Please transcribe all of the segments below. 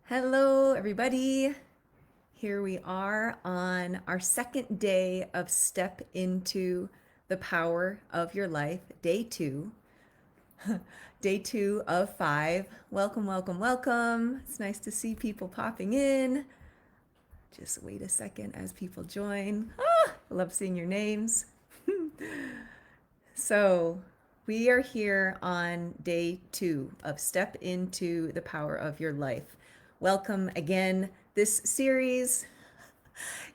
Hello, everybody. Here we are on our second day of Step into the Power of Your Life, day two. Day two of five. Welcome, welcome, welcome. It's nice to see people popping in. Just wait a second as people join. I love seeing your names. So, we are here on day two of Step into the Power of Your Life. Welcome again. This series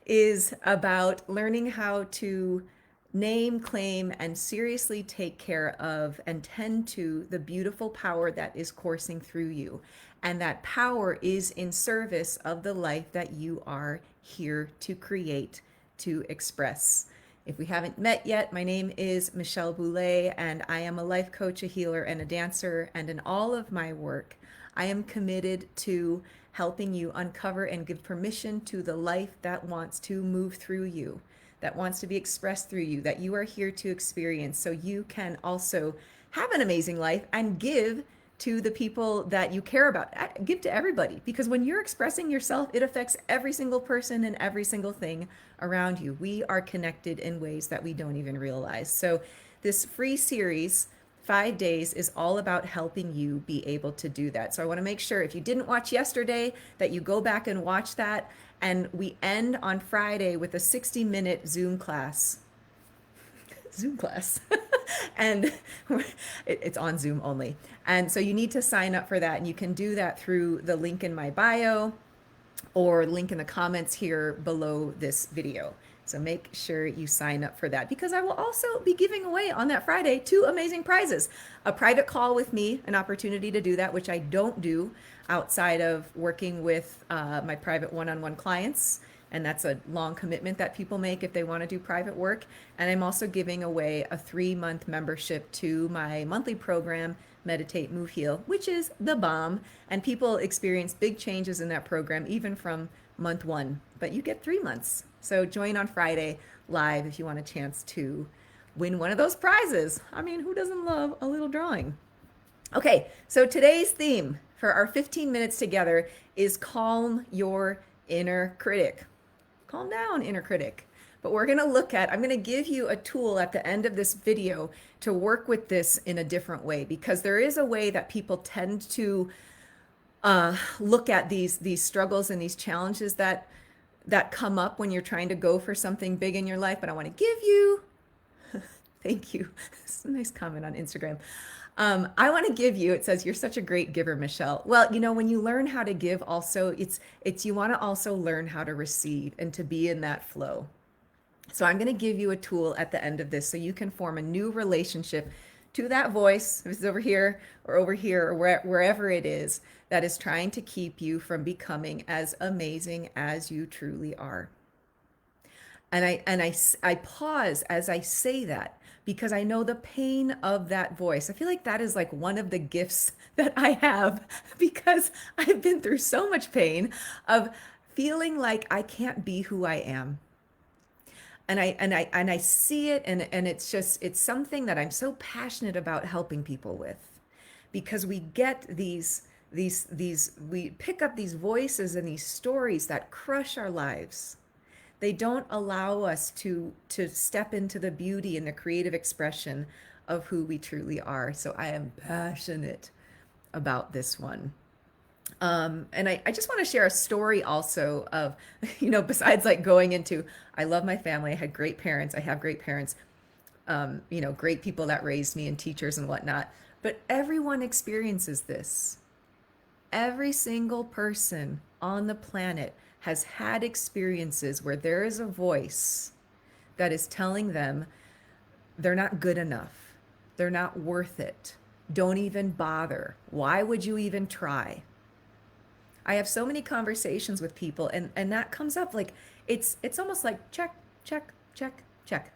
is about learning how to name, claim, and seriously take care of and tend to the beautiful power that is coursing through you. And that power is in service of the life that you are here to create, to express. If we haven't met yet, my name is Michelle Boulay, and I am a life coach, a healer, and a dancer. And in all of my work, I am committed to helping you uncover and give permission to the life that wants to move through you, that wants to be expressed through you, that you are here to experience so you can also have an amazing life and give to the people that you care about. Give to everybody, because when you're expressing yourself, it affects every single person and every single thing around you. We are connected in ways that we don't even realize. So this free series, 5 days, is all about helping you be able to do that. So I want to make sure if you didn't watch yesterday that you go back and watch that. And we end on Friday with a 60-minute Zoom class. Zoom class. And it's on Zoom only. And so you need to sign up for that. And you can do that through the link in my bio or link in the comments here below this video. So make sure you sign up for that, because I will also be giving away on that Friday 2 amazing prizes. A private call with me, an opportunity to do that, which I don't do outside of working with my private one-on-one clients. And that's a long commitment that people make if they want to do private work. And I'm also giving away a 3-month membership to my monthly program, Meditate, Move, Heal, which is the bomb. And people experience big changes in that program, even from month one. But you get 3 months. So join on Friday live if you want a chance to win one of those prizes. I mean, who doesn't love a little drawing? Okay, so today's theme for our 15 minutes together is calm your inner critic. Calm down, inner critic. But we're going to I'm going to give you a tool at the end of this video to work with this in a different way, because there is a way that people tend to look at these struggles and these challenges that come up when you're trying to go for something big in your life. But I want to give you, thank you. It's a nice comment on Instagram. I want to give you, it says, you're such a great giver, Michelle. Well, when you learn how to give also, it's you want to also learn how to receive and to be in that flow. So I'm going to give you a tool at the end of this so you can form a new relationship to that voice, if it's over here or wherever it is, that is trying to keep you from becoming as amazing as you truly are. And I pause as I say that, because I know the pain of that voice. I feel like that is like one of the gifts that I have, because I've been through so much pain of feeling like I can't be who I am. And I see it, and it's something that I'm so passionate about helping people with, because we get we pick up these voices and these stories that crush our lives. They don't allow us to step into the beauty and the creative expression of who we truly are. So I am passionate about this one. And I just want to share a story also of, besides like going into, I love my family. I had great parents. I have great parents, great people that raised me and teachers and whatnot. But everyone experiences this. Every single person on the planet has had experiences where there is a voice that is telling them they're not good enough. They're not worth it. Don't even bother. Why would you even try? I have so many conversations with people, and that comes up like it's almost like check, check, check, check.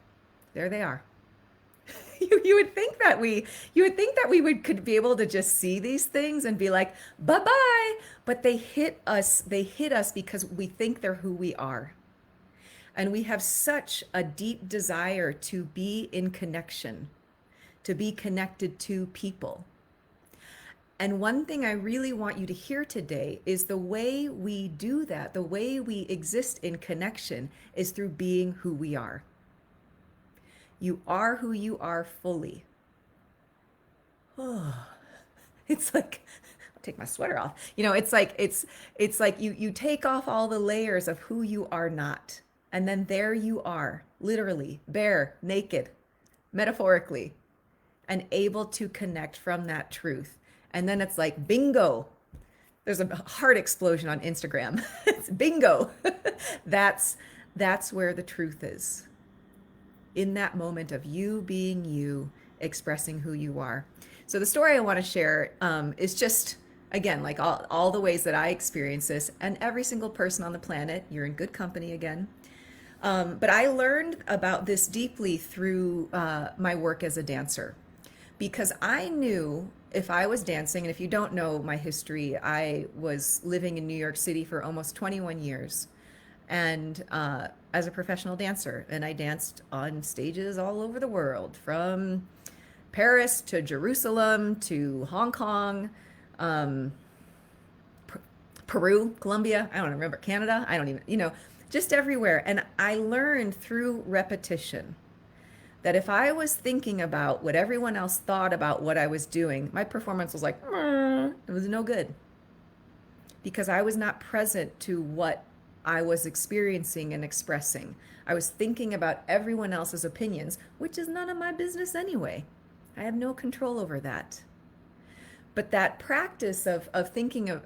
There they are. You would think that we could be able to just see these things and be like, bye-bye, but they hit us because we think they're who we are. And we have such a deep desire to be in connection, to be connected to people. And one thing I really want you to hear today is the way we do that, the way we exist in connection is through being who we are. You are who you are fully. Oh, it's like I'll take my sweater off. It's like you take off all the layers of who you are not. And then there you are, literally, bare, naked, metaphorically, and able to connect from that truth. And then it's like bingo. There's a heart explosion on Instagram. It's bingo. that's that's where the truth is. In that moment of you being you, expressing who you are. So the story I want to share is just again like all the ways that I experience this, and every single person on the planet. You're in good company again. But I learned about this deeply through my work as a dancer because I knew if I was dancing, and if you don't know my history, I was living in New York City for almost 21 years and as a professional dancer. And I danced on stages all over the world, from Paris to Jerusalem to Hong Kong, um, Peru, Colombia, I don't remember, Canada, I don't even, just everywhere. And I learned through repetition that if I was thinking about what everyone else thought about what I was doing, my performance was like, it was no good because I was not present to what I was experiencing and expressing. I was thinking about everyone else's opinions, which is none of my business anyway. I have no control over that. But that practice of thinking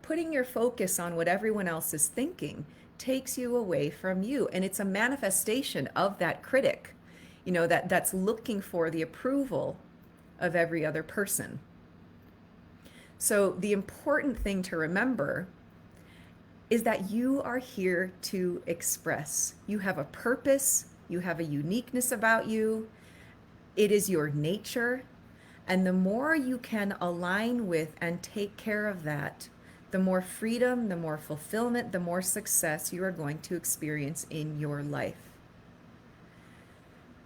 putting your focus on what everyone else is thinking takes you away from you. And it's a manifestation of that critic, that's looking for the approval of every other person. So the important thing to remember is that you are here to express. You have a purpose, you have a uniqueness about you. It is your nature. And the more you can align with and take care of that, the more freedom, the more fulfillment, the more success you are going to experience in your life.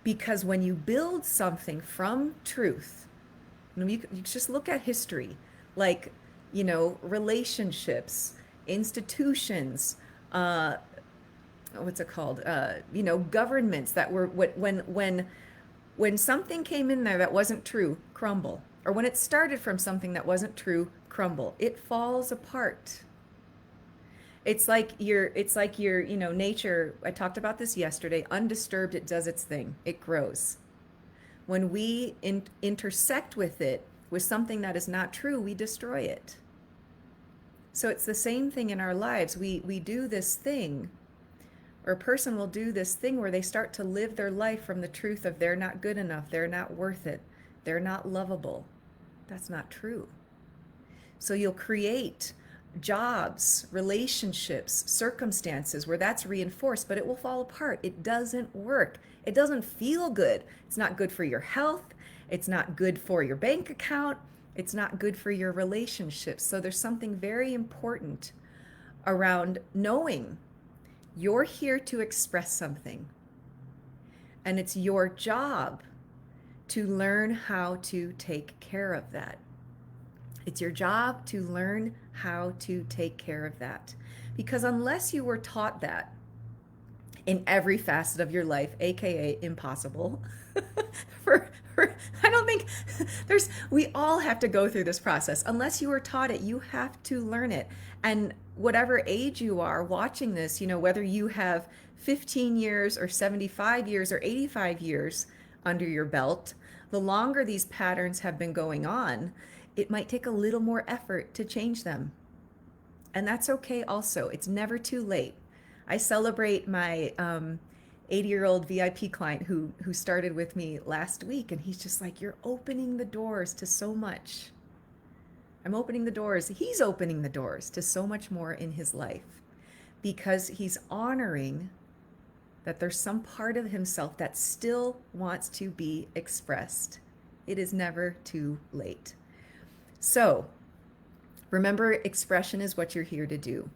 Because when you build something from truth, you just look at history, like, relationships, institutions, what's it called? Governments that were when something came in there that wasn't true, crumble. Or when it started from something that wasn't true, crumble. It falls apart. It's like your nature. I talked about this yesterday. Undisturbed, it does its thing. It grows. When we intersect with it, with something that is not true, we destroy it. So it's the same thing in our lives. We do this thing, or a person will do this thing where they start to live their life from the truth of they're not good enough, they're not worth it, they're not lovable. That's not true. So you'll create jobs, relationships, circumstances where that's reinforced, but it will fall apart. It doesn't work. It doesn't feel good. It's not good for your health. It's not good for your bank account. It's not good for your relationships. So there's something very important around knowing you're here to express something. And it's your job to learn how to take care of that. It's your job to learn how to take care of that. Because unless you were taught that in every facet of your life, aka impossible, I don't think we all have to go through this process. Unless you were taught it, you have to learn it. And whatever age you are watching this, whether you have 15 years or 75 years or 85 years under your belt, the longer these patterns have been going on, it might take a little more effort to change them. And that's okay also. It's never too late. I celebrate my 80-year-old VIP client who started with me last week, and he's just like, you're opening the doors to so much. I'm opening the doors. He's opening the doors to so much more in his life because he's honoring that there's some part of himself that still wants to be expressed. It is never too late. So remember, expression is what you're here to do.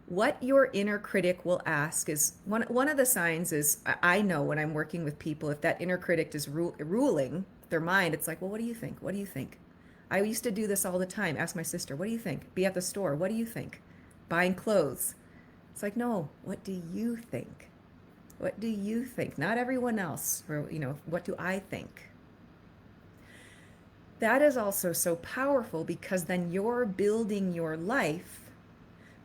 What your inner critic will ask is, one of the signs is, I know when I'm working with people, if that inner critic is ruling their mind, it's like, well, what do you think? What do you think? I used to do this all the time. Ask my sister, what do you think? Be at the store, what do you think? Buying clothes. It's like, no, what do you think? What do you think? Not everyone else. Or, what do I think? That is also so powerful because then you're building your life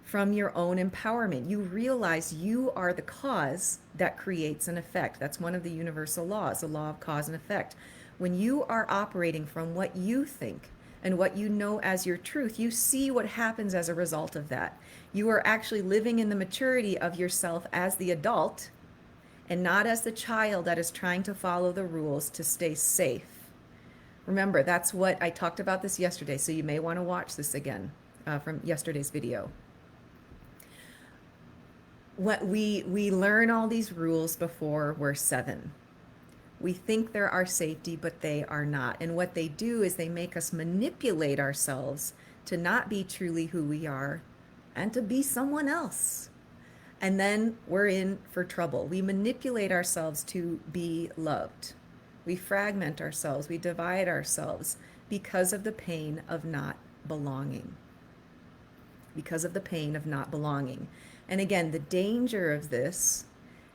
from your own empowerment. You realize you are the cause that creates an effect. That's one of the universal laws, the law of cause and effect. When you are operating from what you think and what you know as your truth, you see what happens as a result of that. You are actually living in the maturity of yourself as the adult and not as the child that is trying to follow the rules to stay safe. Remember, that's what I talked about this yesterday, so you may want to watch this again from yesterday's video. What we learn all these rules before we're 7. We think they're our safety, but they are not. And what they do is they make us manipulate ourselves to not be truly who we are and to be someone else. And then we're in for trouble. We manipulate ourselves to be loved. We fragment ourselves. We divide ourselves because of the pain of not belonging. Because of the pain of not belonging. And again, the danger of this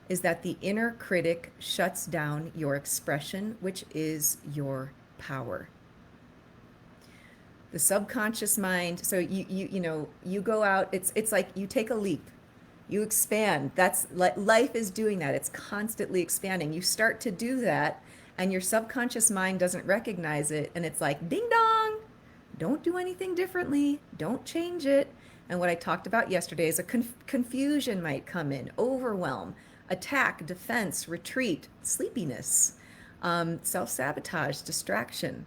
is that the inner critic shuts down your expression, which is your power. The subconscious mind, so you go out, it's like you take a leap. You expand. That's life is doing that. It's constantly expanding. You start to do that and your subconscious mind doesn't recognize it, and it's like ding dong. Don't do anything differently. Don't change it. And what I talked about yesterday is a confusion might come in, overwhelm, attack, defense, retreat, sleepiness, self-sabotage, distraction.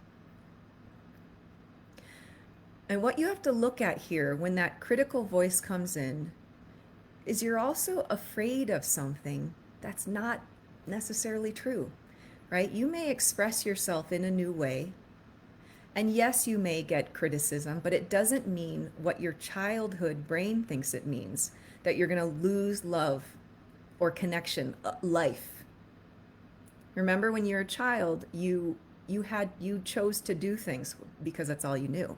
And what you have to look at here when that critical voice comes in is you're also afraid of something that's not necessarily true, right? You may express yourself in a new way. And yes, you may get criticism, but it doesn't mean what your childhood brain thinks it means, that you're going to lose love or connection, life. Remember when you're a child, you chose to do things because that's all you knew.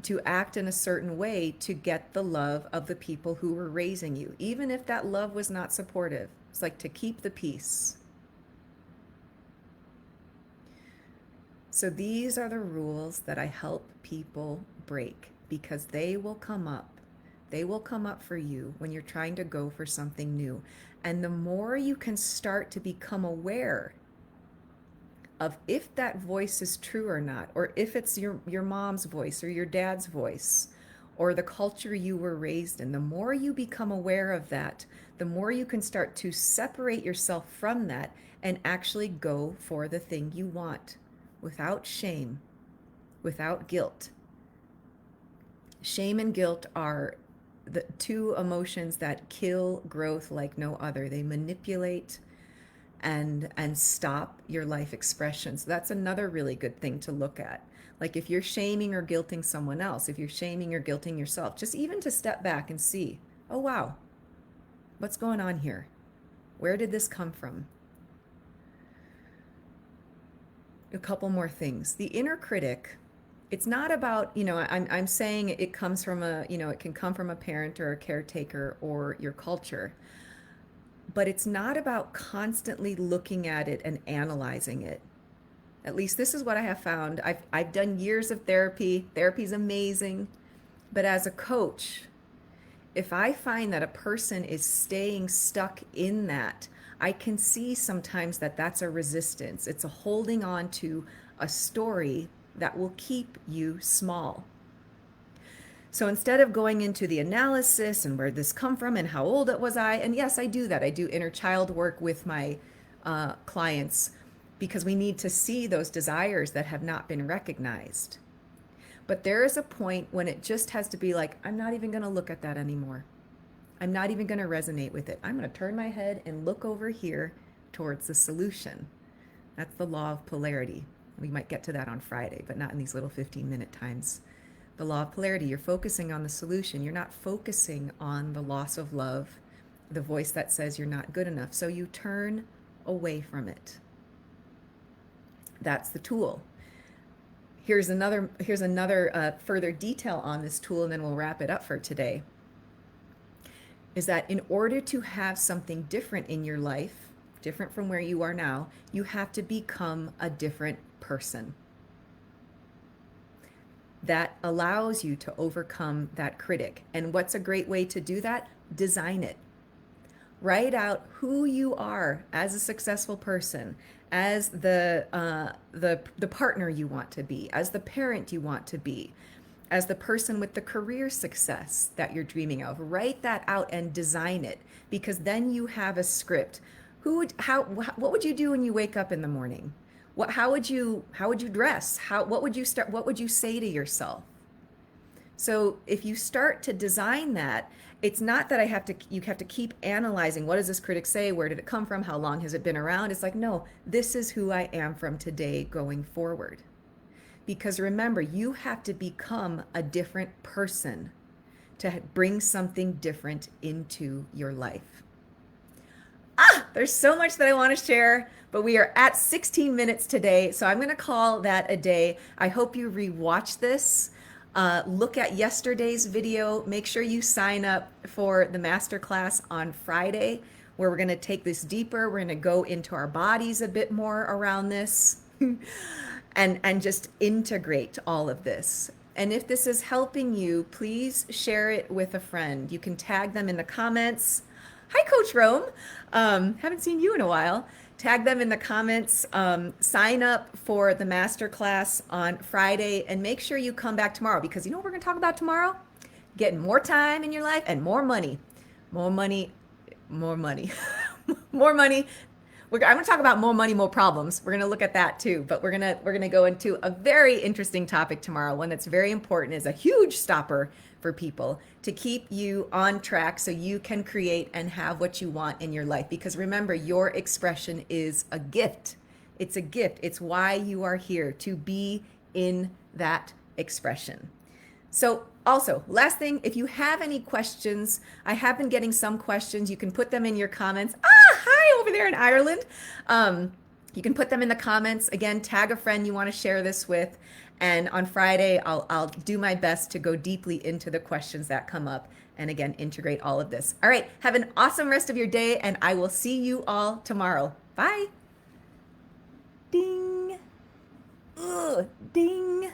To act in a certain way to get the love of the people who were raising you, even if that love was not supportive. It's like to keep the peace. So these are the rules that I help people break because they will come up. They will come up for you when you're trying to go for something new. And the more you can start to become aware of if that voice is true or not, or if it's your mom's voice or your dad's voice or the culture you were raised in, the more you become aware of that, the more you can start to separate yourself from that and actually go for the thing you want without shame, without guilt. Shame and guilt are the two emotions that kill growth like no other. They manipulate and stop your life expression. So that's another really good thing to look at. Like if you're shaming or guilting someone else, if you're shaming or guilting yourself, just even to step back and see, oh wow, what's going on here? Where did this come from? A couple more things. The inner critic, it's not about, I'm saying it comes from it can come from a parent or a caretaker or your culture. But it's not about constantly looking at it and analyzing it. At least this is what I have found. I've done years of therapy. Therapy's amazing. But as a coach, if I find that a person is staying stuck in that, I can see sometimes that that's a resistance. It's a holding on to a story that will keep you small. So instead of going into the analysis and where this come from and how old it was I, and yes, I do that. I do inner child work with my clients because we need to see those desires that have not been recognized. But there is a point when it just has to be like, I'm not even going to look at that anymore. I'm not even going to resonate with it. I'm going to turn my head and look over here towards the solution. That's the law of polarity. We might get to that on Friday, but not in these little 15-minute times. The law of polarity, you're focusing on the solution. You're not focusing on the loss of love, the voice that says you're not good enough. So you turn away from it. That's the tool. here's another further detail on this tool, and then we'll wrap it up for today. Is that in order to have something different in your life, different from where you are now, you have to become a different person. That allows you to overcome that critic. And what's a great way to do that? Design it. Write out who you are as a successful person, as the partner you want to be, as the parent you want to be, as the person with the career success that you're dreaming of. Write that out and design it, because then you have a script. What would you do when you wake up in the morning? How would you dress? What would you say to yourself? So if you start to design that, it's not that you have to keep analyzing, what does this critic say? Where did it come from? How long has it been around? It's like, no, this is who I am from today going forward. Because remember, you have to become a different person to bring something different into your life. There's so much that I want to share, but we are at 16 minutes today, so I'm going to call that a day. I hope you rewatch this. Look at yesterday's video. Make sure you sign up for the masterclass on Friday, where we're going to take this deeper. We're going to go into our bodies a bit more around this and just integrate all of this. And if this is helping you, please share it with a friend. You can tag them in the comments. Hi, Coach Rome. Haven't seen you in a while. Tag them in the comments. Sign up for the masterclass on Friday, and make sure you come back tomorrow, because you know what we're going to talk about tomorrow? Getting more time in your life and more money. More money, more money, more money. I'm going to talk about more money, more problems. We're going to look at that too, but we're going to go into a very interesting topic tomorrow, one that's very important, is a huge stopper for people to keep you on track so you can create and have what you want in your life. Because remember, your expression is a gift. It's a gift. It's why you are here, to be in that expression. So also, last thing, if you have any questions, I have been getting some questions. You can put them in your comments. Hi over there in Ireland. You can put them in the comments. Again, tag a friend you want to share this with. And on Friday, I'll do my best to go deeply into the questions that come up, and again, integrate all of this. All right, have an awesome rest of your day, and I will see you all tomorrow. Bye. Ding. Ugh, ding.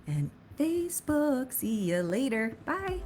And Facebook, see you later. Bye.